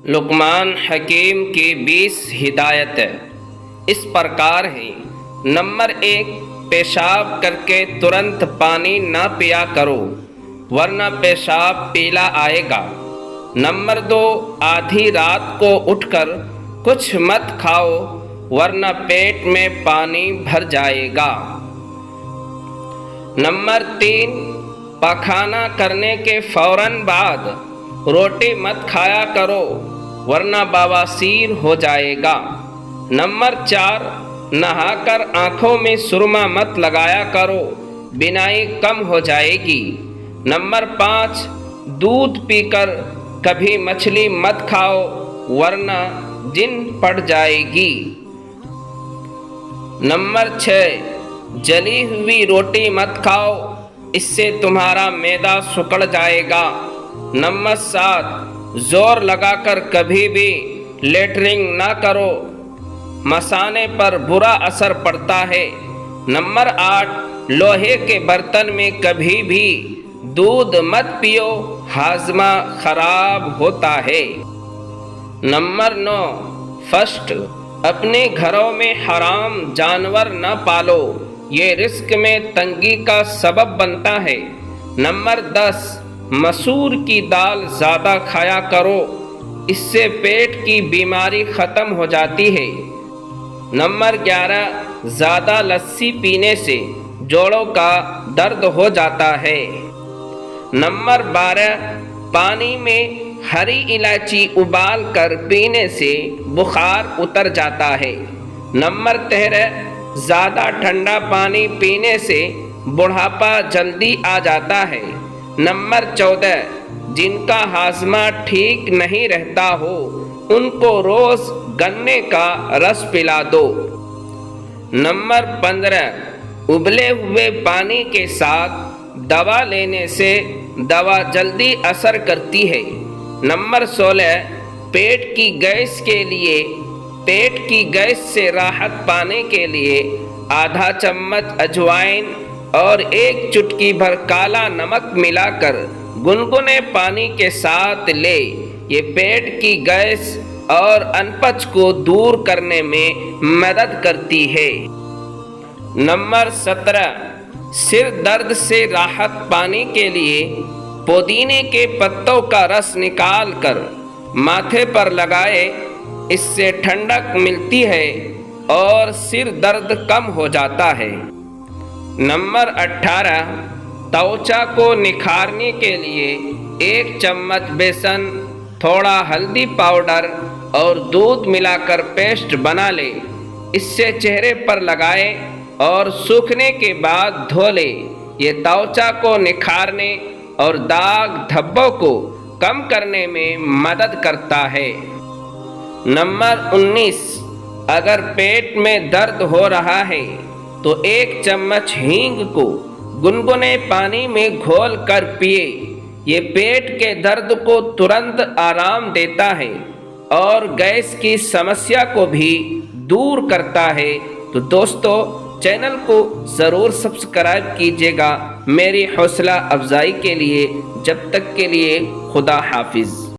لقمان حکیم کی 20 ہدایتیں اس پرکار ہیں۔ نمبر 1، پیشاب کر کے ترنت پانی نہ پیا کرو ورنہ پیشاب پیلا آئے گا۔ نمبر 2، آدھی رات کو اٹھ کر کچھ مت کھاؤ ورنہ پیٹ میں پانی بھر جائے گا۔ نمبر 3، پاخانہ کرنے کے فوراً بعد روٹی مت کھایا کرو ورنہ بواسیر ہو جائے گا۔ نمبر 4، نہا کر آنکھوں میں سرما مت لگایا کرو، بینائی کم ہو جائے گی۔ نمبر 5، دودھ پی کر کبھی مچھلی مت کھاؤ ورنہ جن پڑ جائے گی۔ نمبر 6، جلی ہوئی روٹی مت کھاؤ، اس سے تمہارا معدہ سکڑ جائے گا۔ نمبر 7، زور لگا کر کبھی بھی لیٹرنگ نہ کرو، مثانے پر برا اثر پڑتا ہے۔ نمبر 8، لوہے کے برتن میں کبھی بھی دودھ مت پیو، ہاضمہ خراب ہوتا ہے۔ نمبر 9، فسٹ، اپنے گھروں میں حرام جانور نہ پالو، یہ رزق میں تنگی کا سبب بنتا ہے۔ نمبر 10، مسور کی دال زیادہ کھایا کرو، اس سے پیٹ کی بیماری ختم ہو جاتی ہے۔ نمبر 11، زیادہ لسی پینے سے جوڑوں کا درد ہو جاتا ہے۔ نمبر 12، پانی میں ہری الائچی ابال کر پینے سے بخار اتر جاتا ہے۔ نمبر 13، زیادہ ٹھنڈا پانی پینے سے بڑھاپا جلدی آ جاتا ہے۔ نمبر 14، جن کا ہاضمہ ٹھیک نہیں رہتا ہو ان کو روز گنے کا رس پلا دو۔ نمبر 15، ابلے ہوئے پانی کے ساتھ دوا لینے سے دوا جلدی اثر کرتی ہے۔ نمبر 16، پیٹ کی گیس سے راحت پانے کے لیے آدھا چمچ اجوائن اور 1 چٹکی بھر کالا نمک ملا کر گنگنے پانی کے ساتھ لے، یہ پیٹ کی گیس اور انپچ کو دور کرنے میں مدد کرتی ہے۔ نمبر 17، سر درد سے راحت پانے کے لیے پودینے کے پتوں کا رس نکال کر ماتھے پر لگائے، اس سے ٹھنڈک ملتی ہے اور سر درد کم ہو جاتا ہے۔ نمبر 18، توچا کو نکھارنے کے لیے 1 چمچ بیسن، تھوڑا ہلدی پاؤڈر اور دودھ ملا کر پیسٹ بنا لے، اس سے چہرے پر لگائے اور سوکھنے کے بعد دھو لے، یہ توچا کو نکھارنے اور داغ دھبوں کو کم کرنے میں مدد کرتا ہے۔ نمبر 19، اگر پیٹ میں درد ہو رہا ہے تو 1 چمچ ہینگ کو گنگنے پانی میں گھول کر پیے، یہ پیٹ کے درد کو ترنت آرام دیتا ہے اور گیس کی سمسیا کو بھی دور کرتا ہے۔ تو دوستو، چینل کو ضرور سبسکرائب کیجیے گا میری حوصلہ افزائی کے لیے۔ جب تک کے لیے خدا حافظ۔